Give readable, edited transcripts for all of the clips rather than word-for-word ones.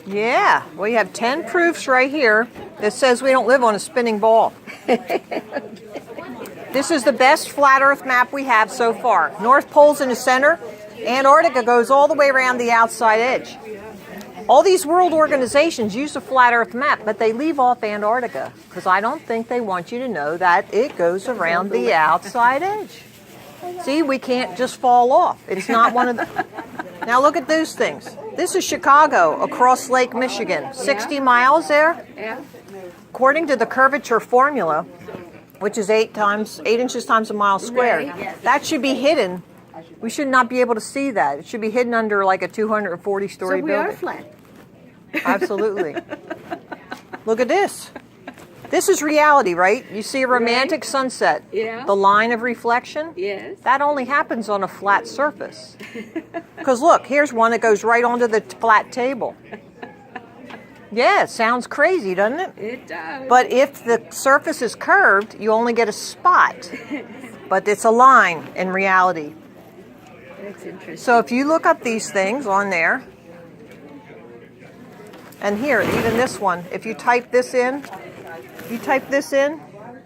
Yeah, we have 10 proofs right here that says we don't live on a spinning ball. This is the best flat Earth map we have so far. North Pole's in the center. Antarctica goes all the way around the outside edge. All these world organizations use a flat Earth map, but they leave off Antarctica because I don't think they want you to know that it goes around the outside edge. See, we can't just fall off. It's not one of the... Now look at those things. This is Chicago across Lake Michigan. 60 miles there. According to the curvature formula, which is 8 inches times a mile squared, that should be hidden. We should not be able to see that. It should be hidden under like a 240-story building. So we are flat. Absolutely. Look at this. This is reality, right? You see a romantic sunset. Yeah. The line of reflection. Yes. That only happens on a flat surface. Because look, here's one that goes right onto the flat table. Yeah, it sounds crazy, doesn't it? It does. But if the surface is curved, you only get a spot. But it's a line in reality. That's interesting. So if you look up these things on there, and here, even this one, if you type this in,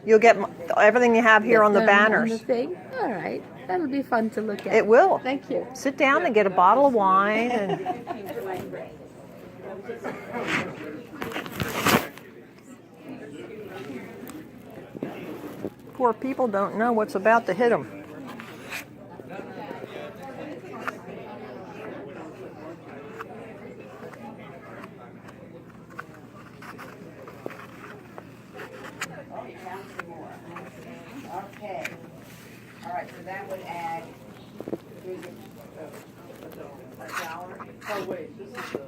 you'll get everything you have here on the banners. On the thing? All right. That'll be fun to look at. It will. Thank you. Sit down and get a bottle of wine. And poor people don't know what's about to hit them. Okay. All right, so that would add $1. Oh, wait, this is $1.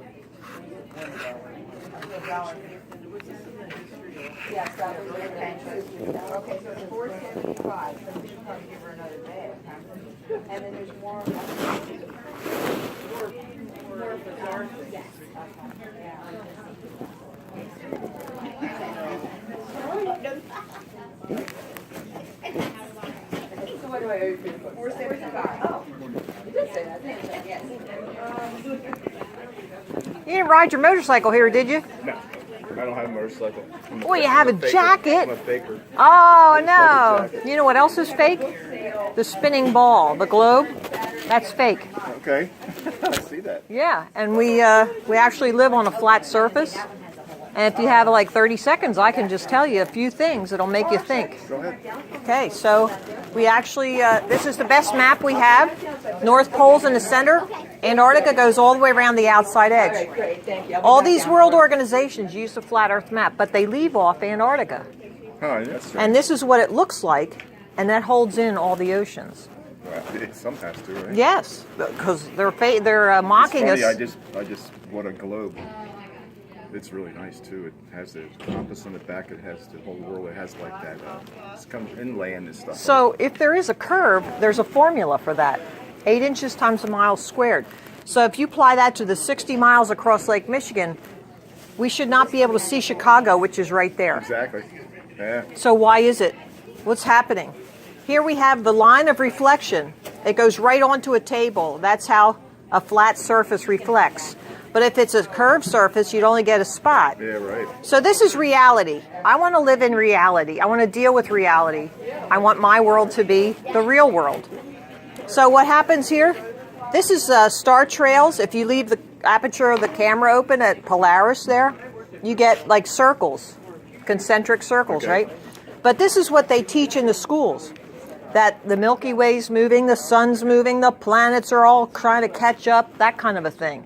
Yes, that was the pension. Okay, so it's $4.75, so we should probably give her another day. And then there's more bizarre. Yes. So what do I owe you for the $4.75? Oh, you did say that, didn't you? Yes. You didn't ride your motorcycle here, did you? No, I don't have a motorcycle. Well, you have a jacket. I'm a faker. Oh, no. You know what else is fake? The spinning ball, the globe. That's fake. Okay, I see that. Yeah, and we actually live on a flat surface. And if you have like 30 seconds, I can just tell you a few things that'll make you think. Go ahead. Okay, so we actually, this is the best map we have. North Pole's in the center. Antarctica goes all the way around the outside edge. Great, thank you. All these world organizations use the flat Earth map, but they leave off Antarctica. Oh, that's true. And this is what it looks like, and that holds in all the oceans. Well, it sometimes too, right? Yes, because they're mocking It's us. funny, I just what a globe. It's really nice too. It has the compass on the back. It has the whole world. It has like that. It's come inland and stuff. So if there is a curve, there's a formula for that. 8 inches times a mile squared. So if you apply that to the 60 miles across Lake Michigan, we should not be able to see Chicago, which is right there. Exactly. Yeah. So why is it? What's happening? Here we have the line of reflection. It goes right onto a table. That's how a flat surface reflects. But if it's a curved surface, you'd only get a spot. Yeah, right. So this is reality. I want to live in reality. I want to deal with reality. I want my world to be the real world. So what happens here? This is star trails. If you leave the aperture of the camera open at Polaris there, you get like circles, concentric circles, Okay. right? But this is what they teach in the schools, that the Milky Way's moving, the sun's moving, the planets are all trying to catch up, that kind of a thing.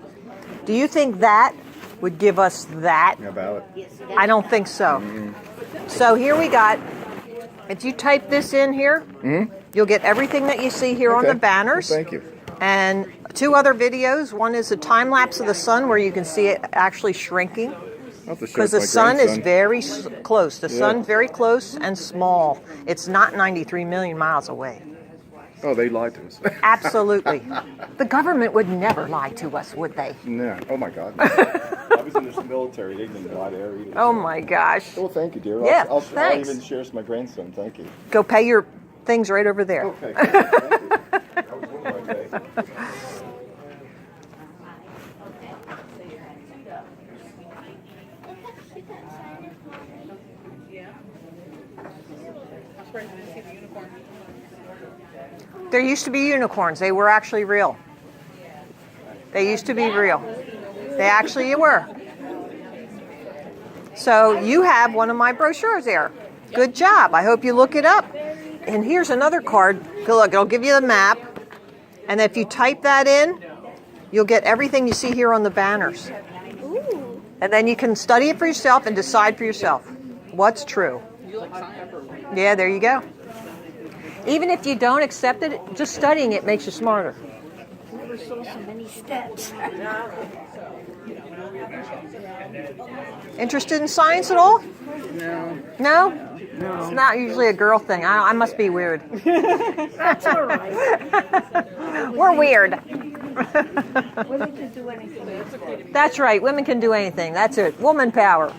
Do you think that would give us that? How about it? I don't think so. So here we got, if you type this in here, you'll get everything that you see here on the Okay. banners. Well, thank you. And 2 other videos. One is a time lapse of the sun where you can see it actually shrinking. I'll have to show Because it the to my sun is grandson. very close. The Yeah. sun's very close and small. It's not 93 million miles away. Oh, they lied to us. Absolutely. The government would never lie to us, would they? No. Oh my God. I was in the military. They didn't lie there either. Oh my gosh. Well, thank you, dear. Yeah, I'll thanks. even share with my grandson. Thank you. Go pay your things right over there. Okay. Thank you. That was one of my day. There used to be unicorns. They were actually real. They used to be real. They actually were. So you have one of my brochures there. Good job. I hope you look it up. And here's another card. Look, it'll give you the map. And if you type that in, you'll get everything you see here on the banners. Ooh. And then you can study it for yourself and decide for yourself what's true. Yeah, there you go. Even if you don't accept it, just studying it makes you smarter. Never saw so many steps. Interested in science at all? No. No? No. It's not usually a girl thing. I must be weird. That's all right. We're weird. Women can do anything. That's right. Women can do anything. That's it. Woman power.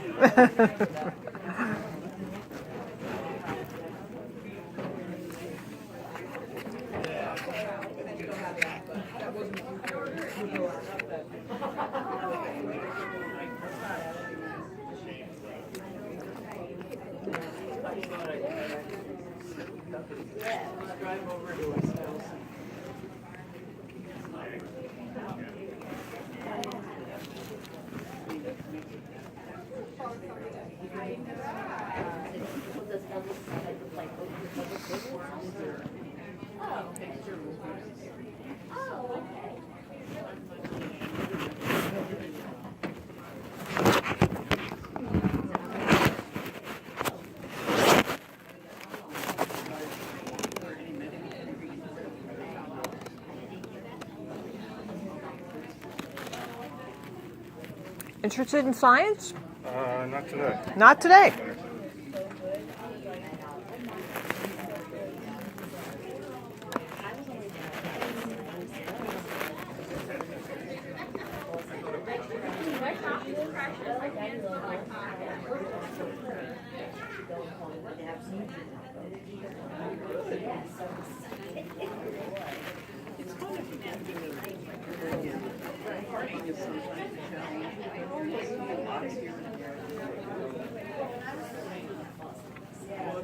Interested in science? Not today. Not today.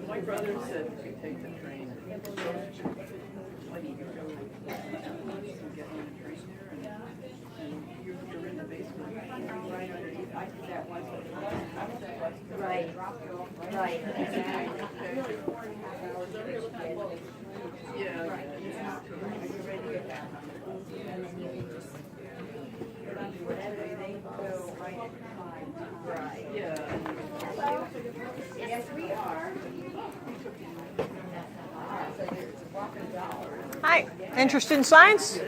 My brother said if you take the train, get on the train there and you're in the basement. Right underneath. I did that once. Right, right. Yeah. Yes, we are. Hi. Interested in science?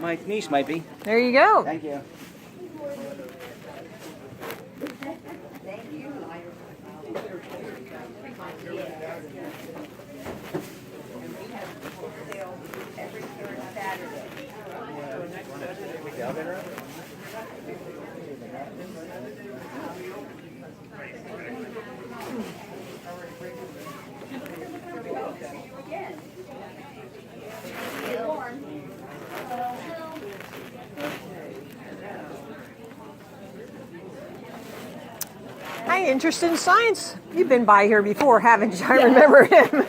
My niece might be. There you go. Thank you. Thank you. And we have book sales every third Saturday. Hi, interested in science? You've been by here before, haven't you? I remember him.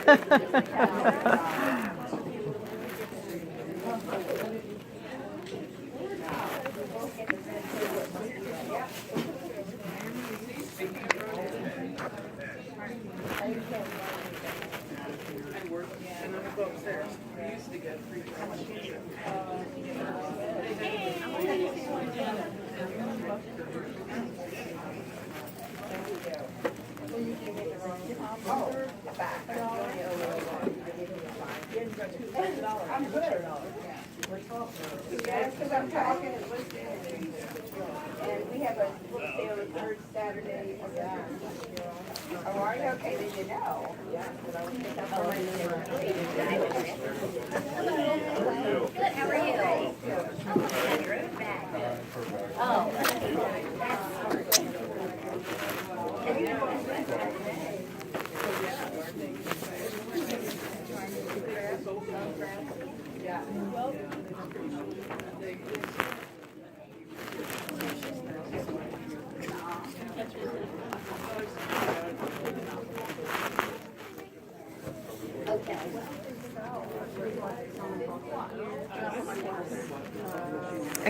And then I go upstairs. We used to get free I'm good. Yes, because I'm talking and listening. And we have a book sale the third Saturday of the month. Oh, are you? Okay, then you know. Yeah. Good, how are you?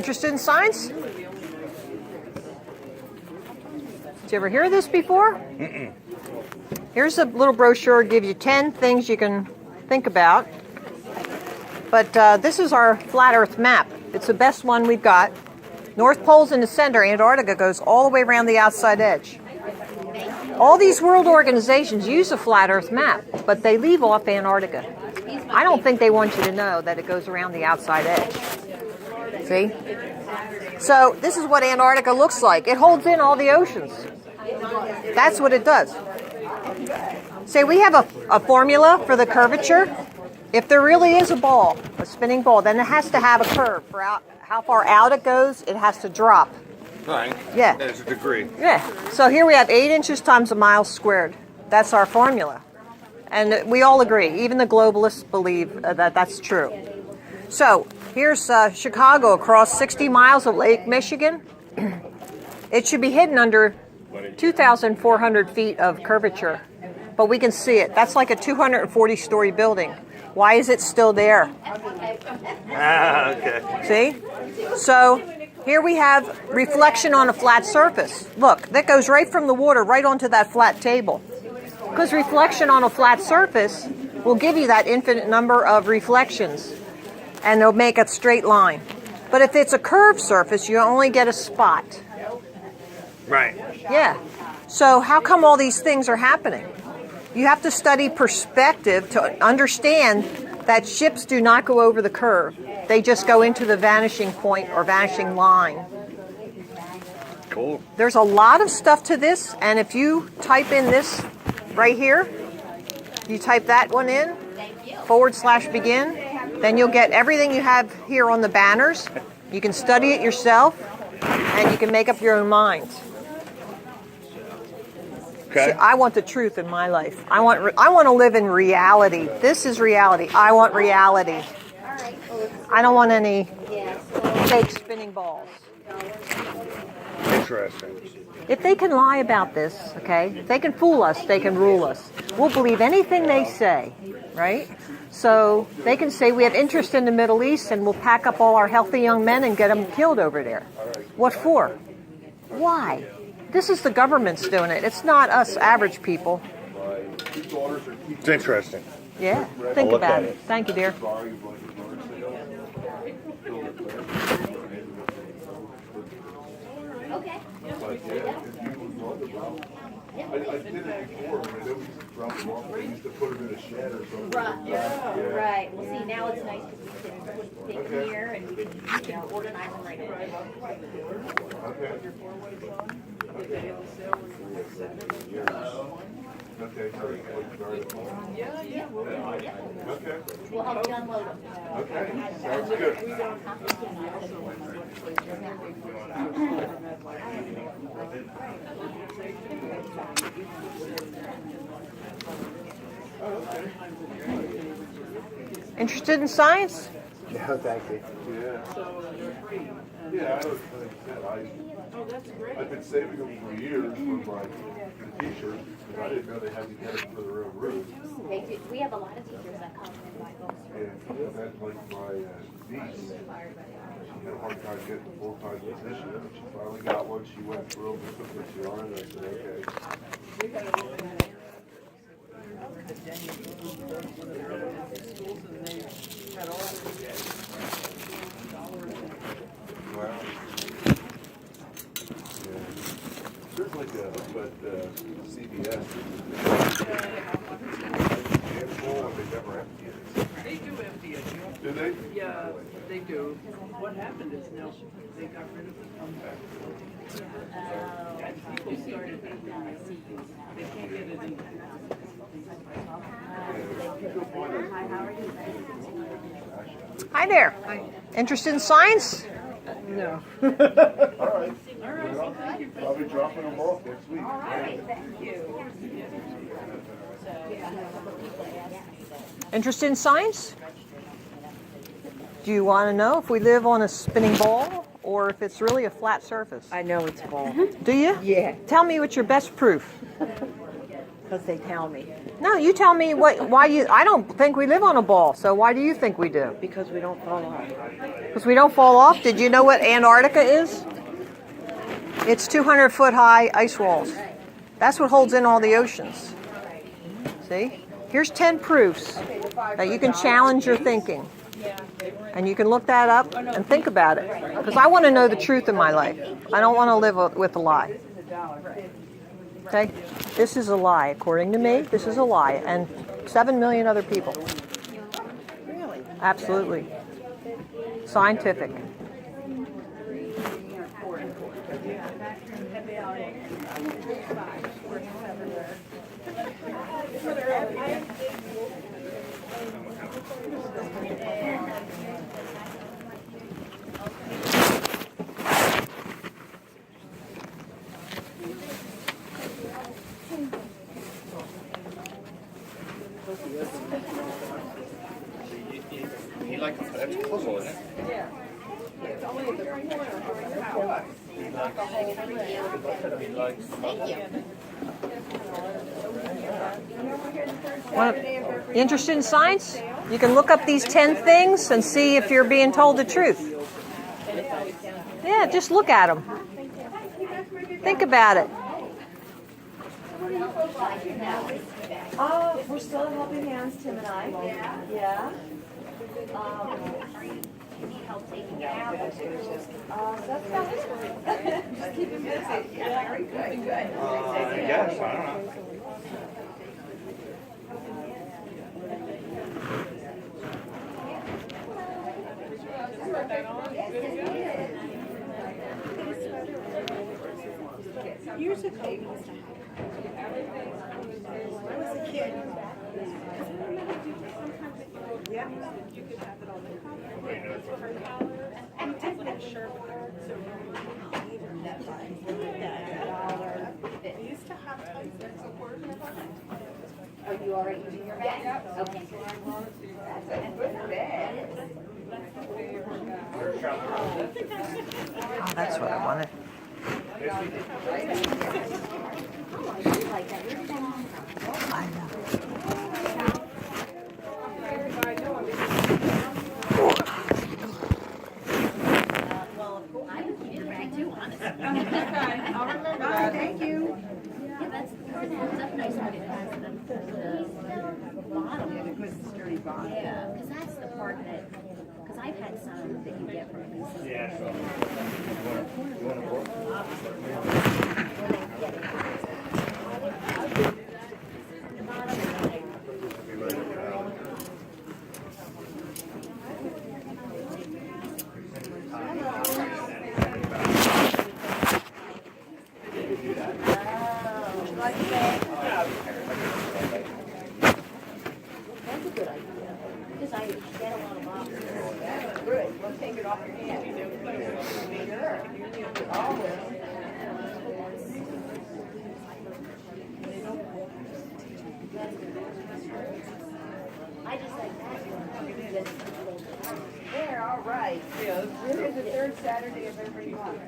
Interested in science? Did you ever hear of this before? Mm-mm. Here's a little brochure. Gives you 10 things you can think about. But this is our flat Earth map. It's the best one we've got. North Pole's in the center. Antarctica goes all the way around the outside edge. All these world organizations use a flat Earth map, but they leave off Antarctica. I don't think they want you to know that it goes around the outside edge. See? So this is what Antarctica looks like. It holds in all the oceans. That's what it does. Say we have a formula for the curvature. If there really is a ball, a spinning ball, then it has to have a curve. For how far out it goes, it has to drop. Right. Yeah. There's a degree. Yeah. So here we have 8 inches times a mile squared. That's our formula. And we all agree. Even the globalists believe that that's true. So here's Chicago across 60 miles of Lake Michigan. It should be hidden under 2,400 feet of curvature. But we can see it. That's like a 240-story building. Why is it still there? Ah, okay. See? So here we have reflection on a flat surface. Look, that goes right from the water right onto that flat table. Because reflection on a flat surface will give you that infinite number of reflections. And they'll make a straight line. But if it's a curved surface, you only get a spot. Right. Yeah. So how come all these things are happening? You have to study perspective to understand that ships do not go over the curve. They just go into the vanishing point or vanishing line. Cool. There's a lot of stuff to this, and if you type in this right here, you type that one in, /begin, then you'll get everything you have here on the banners. You can study it yourself, and you can make up your own mind. Okay. See, I want the truth in my life. I want to live in reality. This is reality. I want reality. I don't want any fake spinning balls. Interesting. If they can lie about this, okay, if they can fool us, they can rule us. We'll believe anything they say, right? So they can say we have interest in the Middle East and we'll pack up all our healthy young men and get them killed over there. What for? Why? This is the government's doing it. It's not us average people. It's interesting. Yeah, think about it. Thank you, dear. Okay. I did it before, when they always drop them off, they used to put them in a shed or something. Right. Well, see, now it's nice because we can put things here and we can organize them right away. Okay, sorry. Okay, We'll help you unload them. okay, sounds good. Interested in science? No, thank you. Yeah, I was, I've been saving them for years for my t-shirts, because I didn't know they had to get them for their own room. They do. We have a lot of teachers that come and buy books. And that's like my niece, she had a hard time getting a full-time position, and she finally got one. She went through them, took what she wanted, and I said, okay. Wow. Yeah. There's like a, but CBS, and they never empty it. They do empty it. Do they? Yeah, they do. What happened is now they got rid of the pump. And people started, they can't get it in. Hi there. Interested in science? No. All right. I'll be dropping them off next week. All right. Thank you. Interested in science? Do you want to know if we live on a spinning ball or if it's really a flat surface? I know it's a ball. Do you? Yeah. Tell me what's your best proof. Because they tell me. No, you tell me why you. I don't think we live on a ball. So why do you think we do? Because we don't fall off. Because we don't fall off. Did you know what Antarctica is? It's 200-foot high ice walls. That's what holds in all the oceans. See? Here's 10 proofs that you can challenge your thinking. And you can look that up and think about it. Because I want to know the truth in my life. I don't want to live with a lie. Okay? This is a lie. According to me, this is a lie. And 7 million other people. Really? Absolutely. Scientific. You like that's a puzzle, isn't it? Interested in science? You can look up these 10 things and see if you're being told the truth. Yeah, just look at them. Think about it. We're still in helping hands, Tim and I. Yeah. You need help taking care of it. That's about it. Just keep him busy. Yeah, very good. Good. I guess, I don't know. Years ago, we used to have when I was a kid. Yeah, you could have it on the collar. And take that shirt card, so even that $1. We used to have tights that's a word of Are you already using your bag? Okay. That's a good bed. Oh, that's what I wanted. I know. I would keep your bag too, honestly. I'll remember that. Thank you. Yeah, that's the part that's nice when it has the bottom. Yeah, the good sturdy bottom. Yeah, because that's the part that, because I've had some that you get from pieces. Yeah, that's a good idea. Because I get a lot of boxes. Good. We'll take it off your hand. Sure. Always. I just like that. There, all right. This is the third Saturday of every month.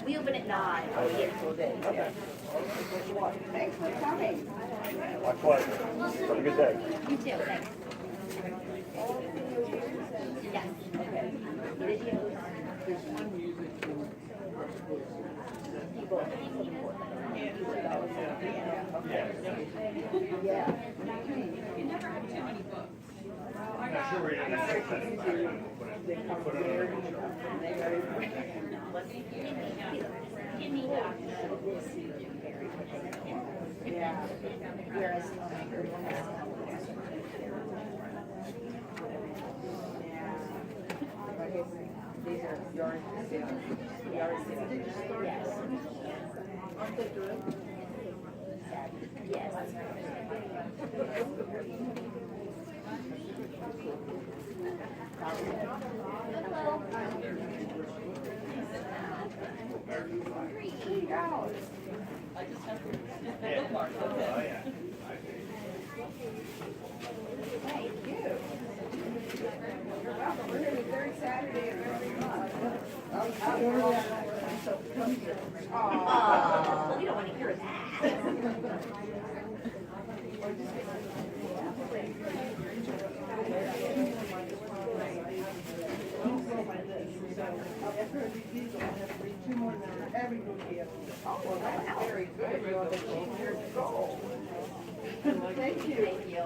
We open at 9. Thanks for coming. My pleasure. Have a good day. You too, thanks. Yes. Videos. Whereas, These are yard sales. Yard sales. yes. Yes. Hello. $3. Thank you. You're welcome. We're here the third Saturday of every month. Oh, we don't want to hear that. Very good. You have 18 years to go. Thank you. Thank you.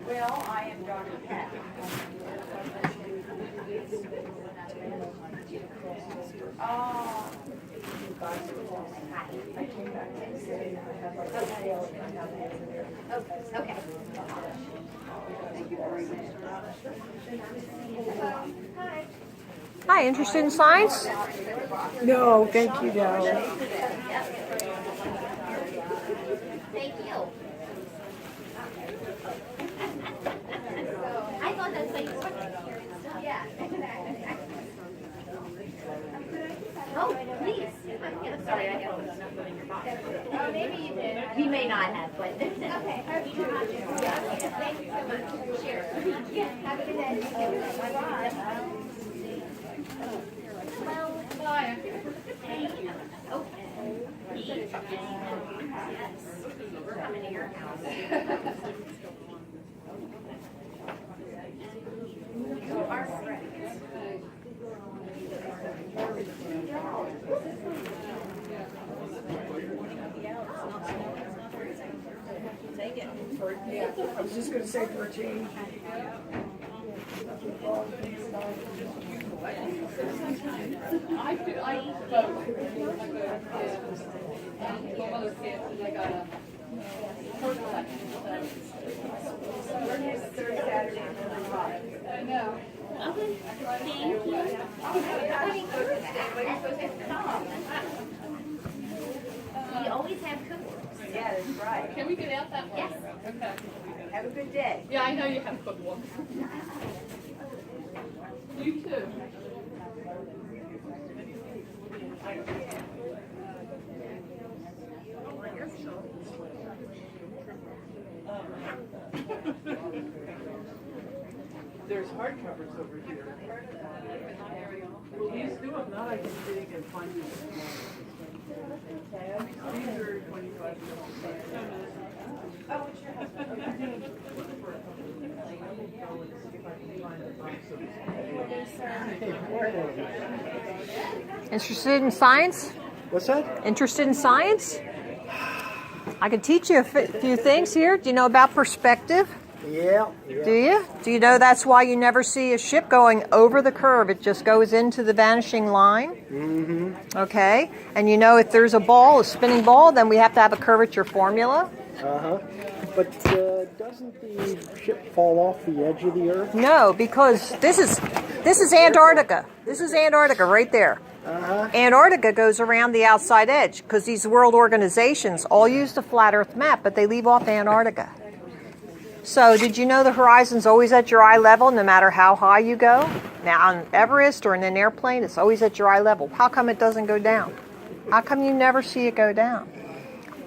Well, I am Dr. Pat. Oh. Okay. Hi, interested in science? No, thank you, darling. Thank you. I thought that's like, yeah. Oh, please. I'm sorry, I got nothing in your box. Oh, maybe you did. You may not have, but. Okay. Thank you so much. Cheers. Yeah. Have a good day. Bye. Bye. Okay. Yes. We're coming to your house. Our friends. Take it. Yeah, I was just gonna say for a change. Third Saturday in July. I know. Okay. Thank you. We always have cookbooks. Yeah, that's right. Can we get out that way? Yes. Okay. Have a good day. Yeah, I know you have good one. You too. There's hardcovers over here. Well, these two, if not, I can dig and find you some more. These are 25 Oh, what's your husband? Interested in science? What's that? Interested in science? I can teach you a few things here. Do you know about perspective? Yeah. Do you? Do you know that's why you never see a ship going over the curve? It just goes into the vanishing line. Mm-hmm. Okay. And you know if there's a ball, a spinning ball, then we have to have a curvature formula. Uh-huh. But doesn't the ship fall off the edge of the Earth? No, because this is Antarctica. This is Antarctica right there. Uh-huh. Antarctica goes around the outside edge because these world organizations all use the flat Earth map, but they leave off Antarctica. So did you know the horizon's always at your eye level no matter how high you go? Now on Everest or in an airplane, it's always at your eye level. How come it doesn't go down? How come you never see it go down?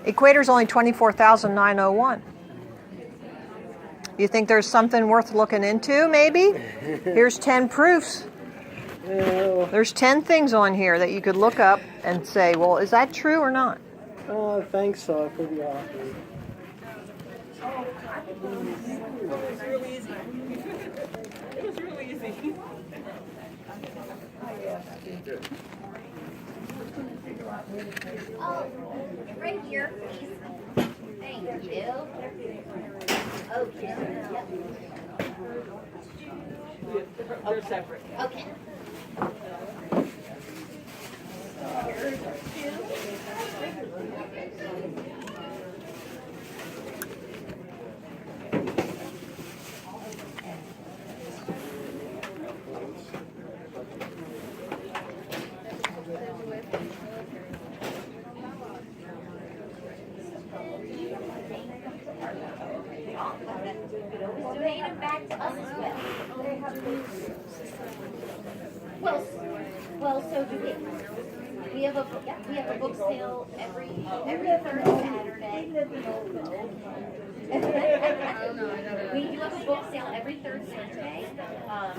Equator's only 24,901. You think there's something worth looking into, maybe? Here's 10 proofs. There's 10 things on here that you could look up and say, well, is that true or not? Thanks for the offer. It was real easy. It was real easy. Oh, right here, please. Thank you. Okay. Yep. They're separate. Okay. Thank could always donate them back to us as well. Well, so do we. We have a book sale every third Saturday. We do have a book sale every third Saturday.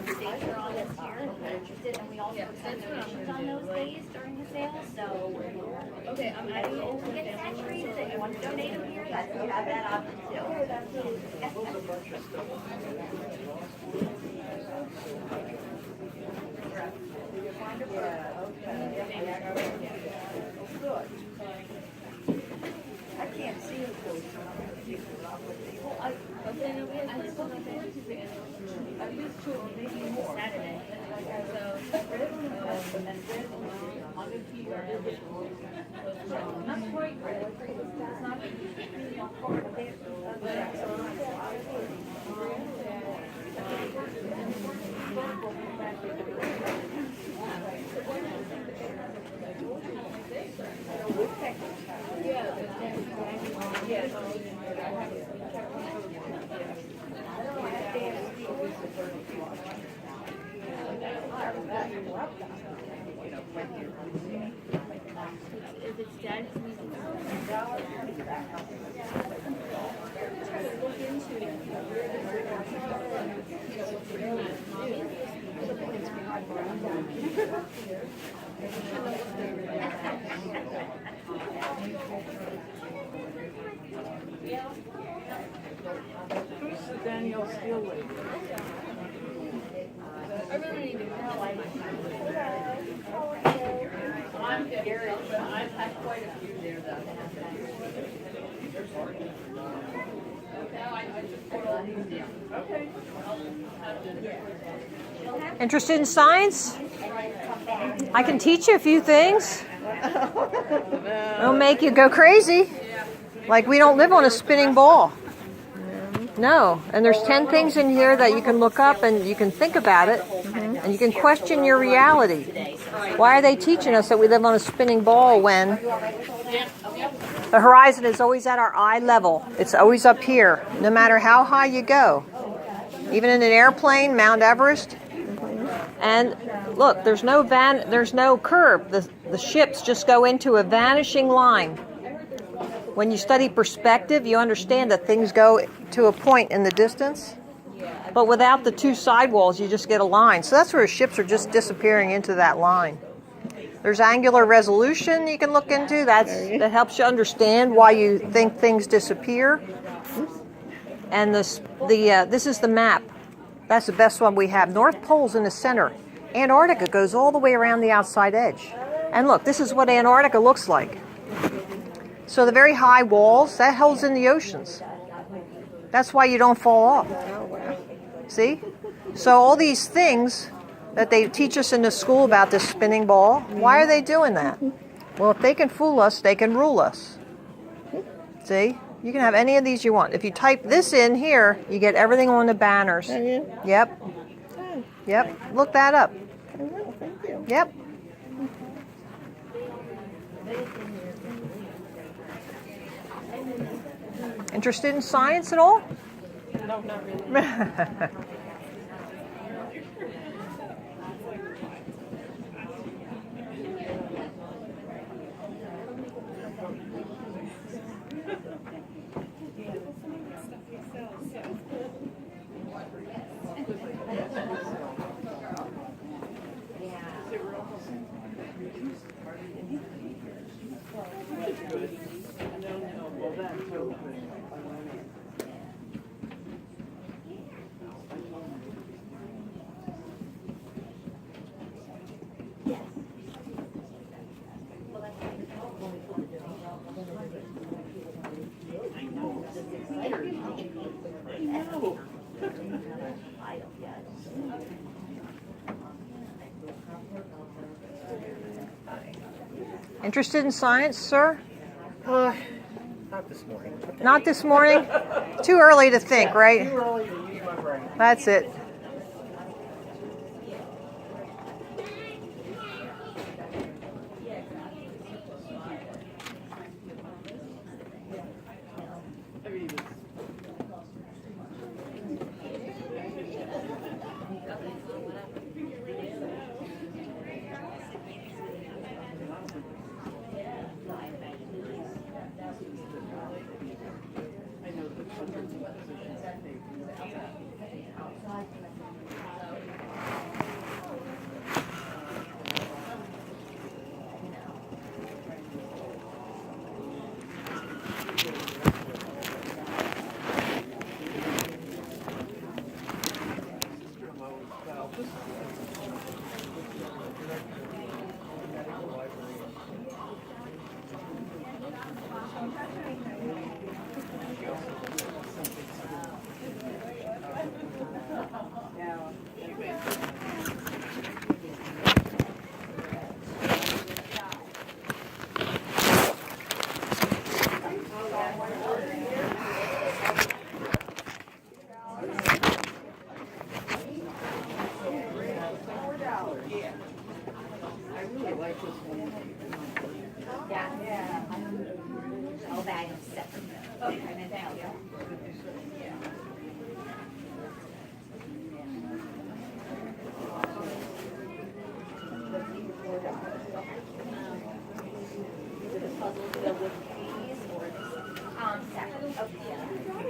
Dates are on this here if you're interested, and we also accept donations on those days during the sale. So, okay, I'm adding it to get saturated. If you want to donate them here, you have that option too. I can't see it. Saturday. Not quite red. It's not. If it's dead, it means Who's the Danielle Steele lady? I really need to know. I'm Gary, but I've had quite a few there though. Okay. Interested in science? I can teach you a few things. It'll make you go crazy. Like we don't live on a spinning ball. No, and there's 10 things in here that you can look up and you can think about it, and you can question your reality. Why are they teaching us that we live on a spinning ball when the horizon is always at our eye level? It's always up here, no matter how high you go. Even in an airplane, Mount Everest. And look, there's no curve. The ships just go into a vanishing line. When you study perspective, you understand that things go to a point in the distance. But without the two sidewalls, you just get a line. So that's where ships are just disappearing into that line. There's angular resolution you can look into. That helps you understand why you think things disappear. And this is the map. That's the best one we have. North Pole's in the center. Antarctica goes all the way around the outside edge. And look, this is what Antarctica looks like. So the very high walls, that holds in the oceans. That's why you don't fall off. See? So all these things that they teach us in the school about this spinning ball, why are they doing that? Well, if they can fool us, they can rule us. See? You can have any of these you want. If you type this in here, you get everything on the banners. Yep. Yep. Look that up. Yep. Interested in science at all? No, not really. Interested in science, sir? Not this morning. Not this morning? Too early to think, right? Too early to use my brain. That's it. I know the hundreds of positions that they Yeah. All bags separate. Okay, and then down. Is it a puzzle to go with these or separate? Okay, yeah. Know that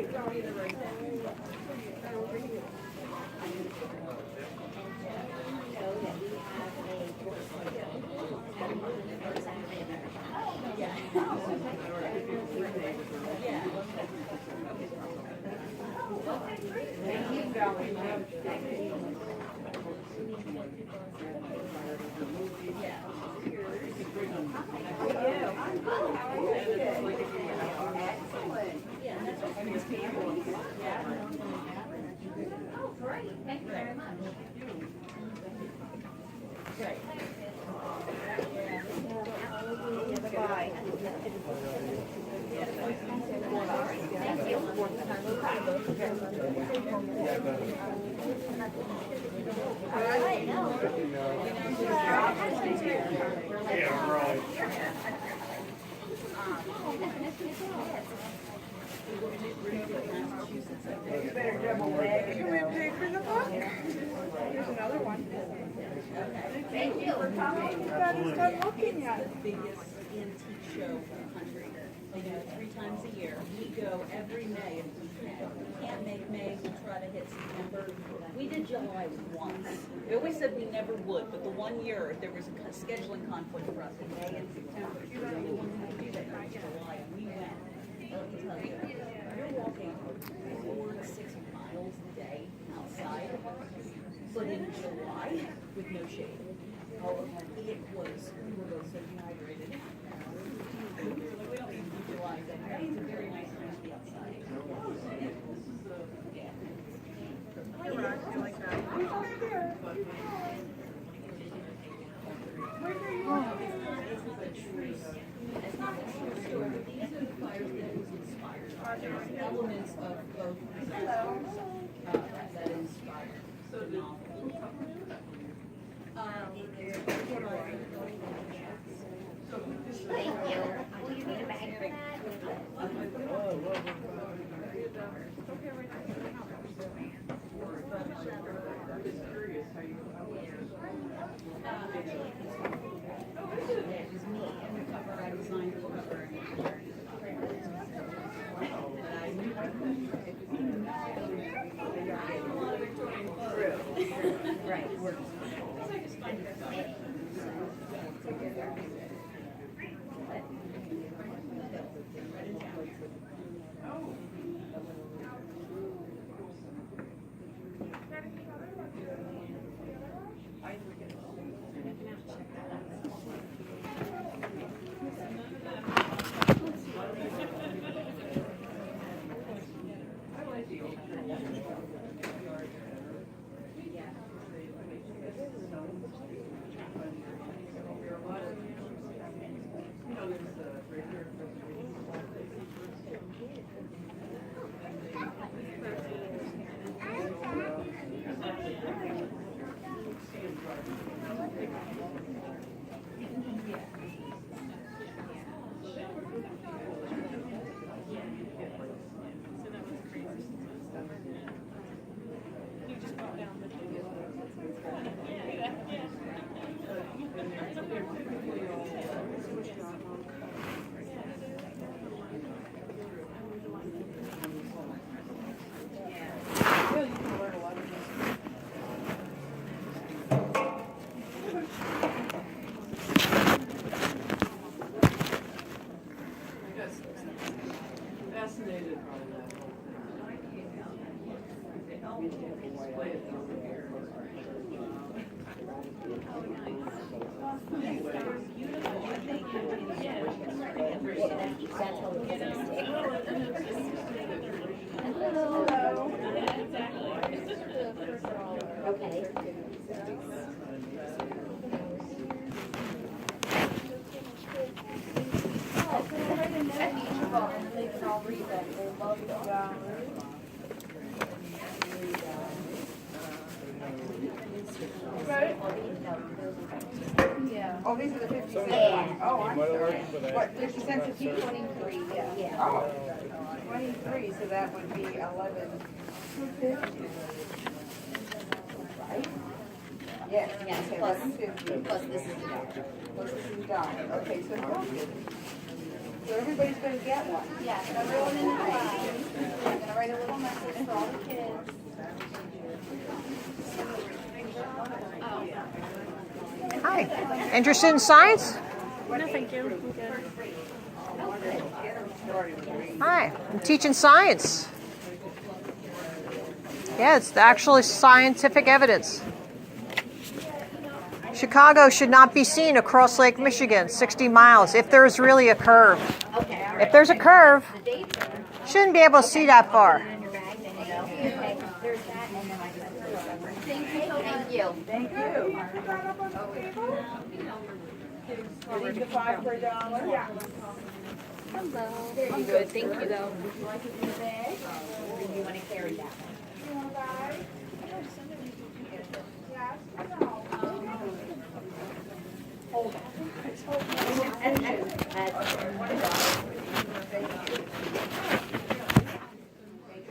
we have Oh, great. Thank you very much. You better double bag. You want to pay for the book? Here's another one. Thank you for coming. You gotta start looking at it. biggest antique show in the country. They do it 3 times a year. We go every May if we can. We can't make May, we try to hit September. We did July once. We always said we never would, but the one year there was a scheduling conflict for us in May and September. So the only ones we do that in July, and we went. Let me tell you, you're walking 4 to 6 miles a day outside, but in July with no shade. Oh, it was, we were both so dehydrated. We were like, we don't need to July, but May is a very nice time to be outside. Yeah. It's not a true story, but these are the fires that was inspired. There's elements of both that inspired the novel. Thank you. Will you need a bag for that? It was me, and the cover, I designed the cover. And I knew I had a lot of Victorian photos. Right. So I just find it funny. Okay. Oh, these are the 50 cent Yeah. ones. Oh, I'm sorry. What, 50 cents a piece? 23, yeah. Oh, 23, so that would be 11.50. Right? Yes, Yes, okay, plus, 11.50. plus this is $1. Plus this is $1. Okay, so 4.50. So everybody's gonna get one. Yeah, everyone in the class. I'm gonna write a little message for all the kids. Hi. Interested in science? No, thank you. I'm good. Hi. I'm teaching science. Yeah, it's actually scientific evidence. Chicago should not be seen across Lake Michigan, 60 miles, if there is really a curve. If there's a curve, shouldn't be able to see that far. Thank you. Thank you. Are these the 5 for $1? Yeah. Hello. I'm good, thank you though. Would you like it in the bag? Or do you want to carry that one? You want a bag? Yes or no? Hold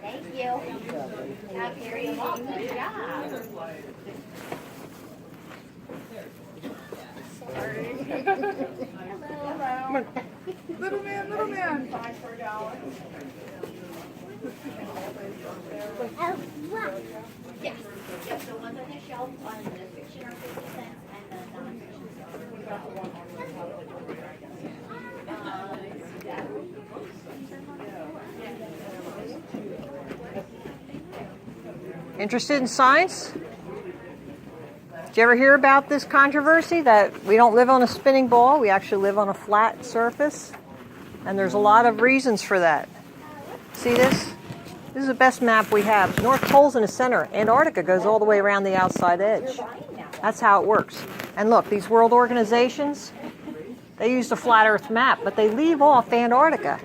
Thank you. Now carry them all. Good job. Hello. Little man. 5 for $1. Yes. Yes, the ones on the shelf on the fiction are 50 cents and the non-fiction Interested in science? Did you ever hear about this controversy that we don't live on a spinning ball, we actually live on a flat surface? And there's a lot of reasons for that. See this? This is the best map we have. North Pole's in the center. Antarctica goes all the way around the outside edge. That's how it works. And look, these world organizations, they use the flat Earth map, but they leave off Antarctica.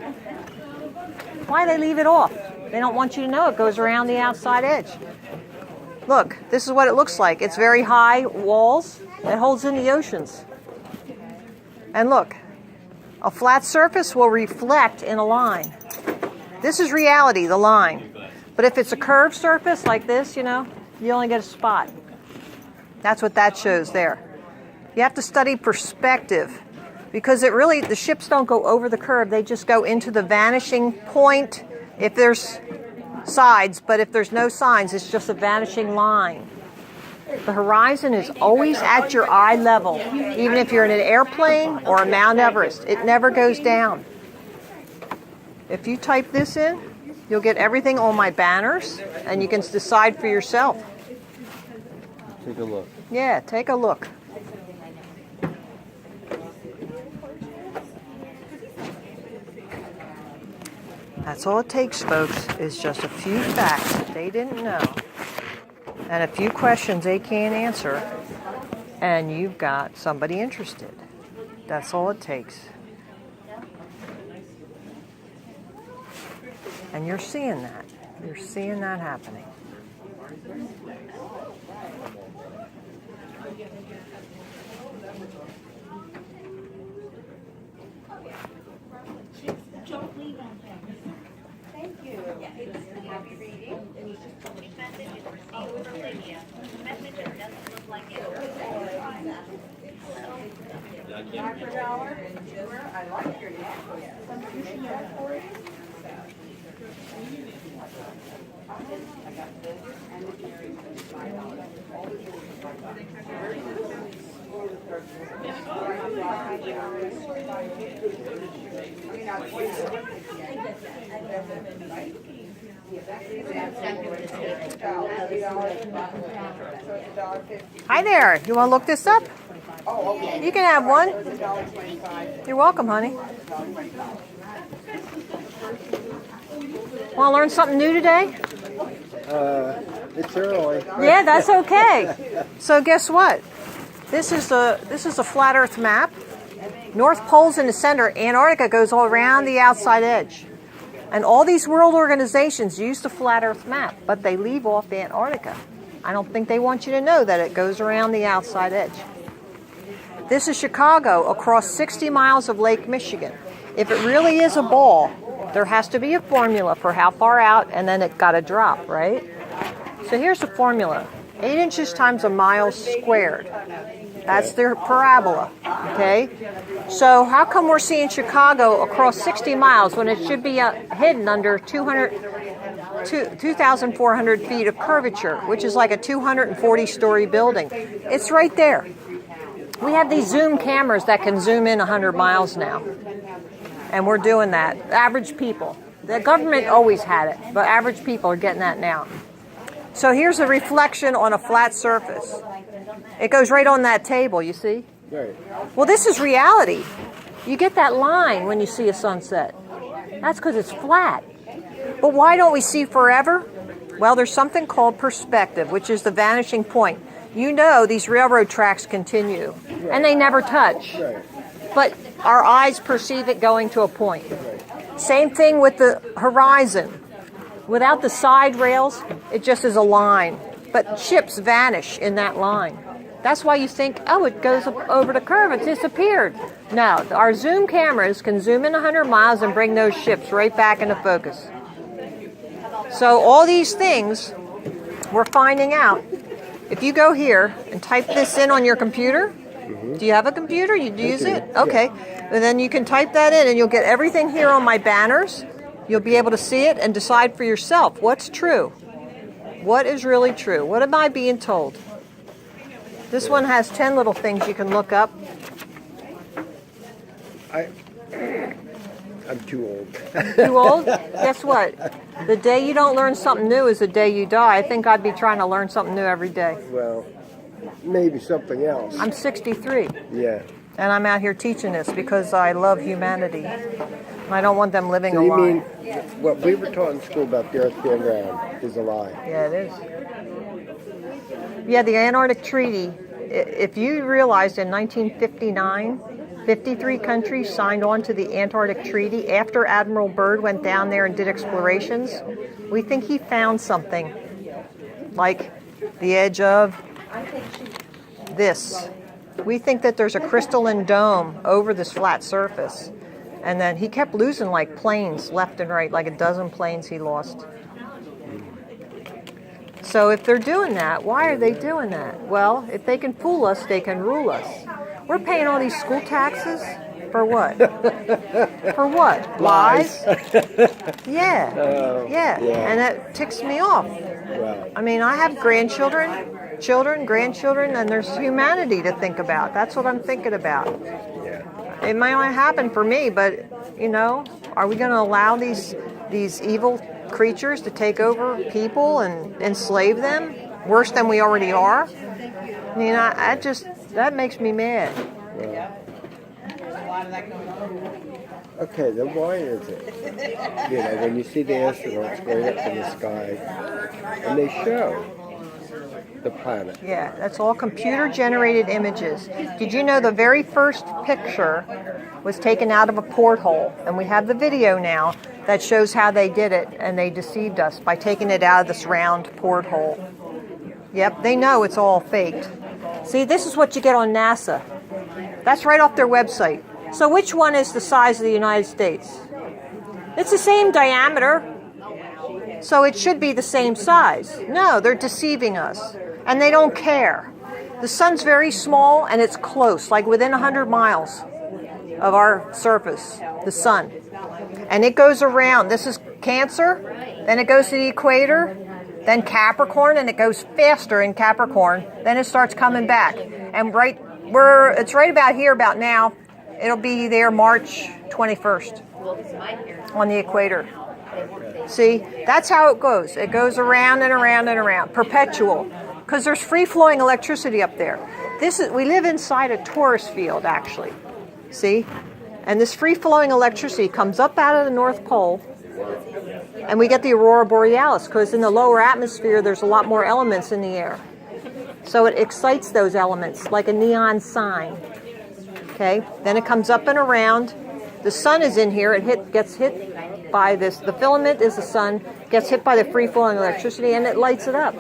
Why they leave it off? They don't want you to know it goes around the outside edge. Look, this is what it looks like. It's very high walls. It holds in the oceans. And look, a flat surface will reflect in a line. This is reality, the line. But if it's a curved surface like this, you know, you only get a spot. That's what that shows there. You have to study perspective because the ships don't go over the curve. They just go into the vanishing point if there's sides, but if there's no signs, it's just a vanishing line. The horizon is always at your eye level, even if you're in an airplane or a Mount Everest. It never goes down. If you type this in, you'll get everything on my banners, and you can decide for yourself. Take a look. Yeah, take a look. That's all it takes, folks, is just a few facts that they didn't know and a few questions they can't answer, and you've got somebody interested. That's all it takes. And you're seeing that. You're seeing that happening. Thank you. Happy reading. Message is received from Lydia. Messenger doesn't look like it. 5 for $1. I like your necklace. Somebody make that for you? I got this and the earrings for $5. All the jewelry for $5. Hi there. You want to look this up? You can have one. You're welcome, honey. Want to learn something new today? It's early. Yeah, that's okay. So guess what? This is a flat Earth map. North Pole's in the center. Antarctica goes all around the outside edge. And all these world organizations use the flat Earth map, but they leave off Antarctica. I don't think they want you to know that it goes around the outside edge. This is Chicago across 60 miles of Lake Michigan. If it really is a ball, there has to be a formula for how far out, and then it got to drop, right? So here's the formula. 8 inches times a mile squared. That's their parabola, okay? So how come we're seeing Chicago across 60 miles when it should be hidden under 2,400 feet of curvature, which is like a 240-story building? It's right there. We have these zoom cameras that can zoom in 100 miles now, and we're doing that. Average people. The government always had it, but average people are getting that now. So here's a reflection on a flat surface. It goes right on that table, you see? Right. Well, this is reality. You get that line when you see a sunset. That's because it's flat. But why don't we see forever? Well, there's something called perspective, which is the vanishing point. You know these railroad tracks continue, and they never touch. Right. But our eyes perceive it going to a point. Same thing with the horizon. Without the side rails, it just is a line. But ships vanish in that line. That's why you think, oh, it goes up over the curve, it disappeared. No, our zoom cameras can zoom in 100 miles and bring those ships right back into focus. So all these things we're finding out. If you go here and type this in on your computer, do you have a computer? You use it? Okay. And then you can type that in and you'll get everything here on my banners. You'll be able to see it and decide for yourself what's true. What is really true? What am I being told? This one has 10 little things you can look up. I'm too old. Too old? Guess what? The day you don't learn something new is the day you die. I think I'd be trying to learn something new every day. Well, maybe something else. I'm 63. Yeah. And I'm out here teaching this because I love humanity. And I don't want them living So a you lie. mean what we were taught in school about the Earth being round is a lie? Yeah, it is. Yeah, the Antarctic Treaty, if you realized in 1959, 53 countries signed on to the Antarctic Treaty after Admiral Byrd went down there and did explorations. We think he found something like the edge of this. We think that there's a crystalline dome over this flat surface. And then he kept losing like planes left and right, like a dozen planes he lost. So if they're doing that, why are they doing that? Well, if they can fool us, they can rule us. We're paying all these school taxes for what? For what? Lies? Yeah. Yeah. And that ticks me off. Well, I mean, I have grandchildren, grandchildren, and there's humanity to think about. That's what I'm thinking about. It might not happen for me, but, you know, are we going to allow these evil creatures to take over people and enslave them worse than we already are? I mean, that makes me mad. okay, then why is it? You know, when you see the astronauts going up in the sky, and they show the planet. Yeah, that's all computer-generated images. Did you know the very first picture was taken out of a porthole? And we have the video now that shows how they did it, and they deceived us by taking it out of this round porthole. Yep, they know it's all faked. See, this is what you get on NASA. That's right off their website. So which one is the size of the United States? It's the same diameter, so it should be the same size. No, they're deceiving us, and they don't care. The sun's very small, and it's close, like within 100 miles of our surface, the sun. And it goes around. This is Cancer, then it goes to the equator, then Capricorn, and it goes faster in Capricorn. Then it starts coming back. And it's right about here, about now. It'll be there March 21st on the equator. See, that's how it goes. It goes around and around and around, perpetual, because there's free-flowing electricity up there. We live inside a torus field, actually. See? And this free-flowing electricity comes up out of the North Pole, and we get the aurora borealis, because in the lower atmosphere, there's a lot more elements in the air. So it excites those elements, like a neon sign. Okay? Then it comes up and around. The sun is in here. It gets hit by this. The filament is the sun, gets hit by the free-flowing electricity, and it lights it up.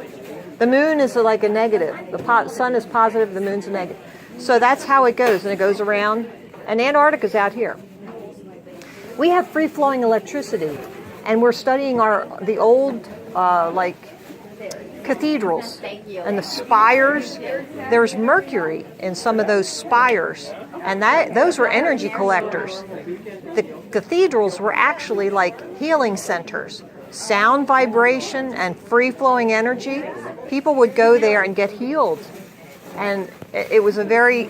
The moon is like a negative. The sun is positive, the moon's a negative. So that's how it goes, and it goes around. And Antarctica's out here. We have free-flowing electricity, and we're studying the old, cathedrals and the spires. There's mercury in some of those spires, and those were energy collectors. The cathedrals were actually like healing centers. Sound vibration and free-flowing energy. People would go there and get healed. And it was a very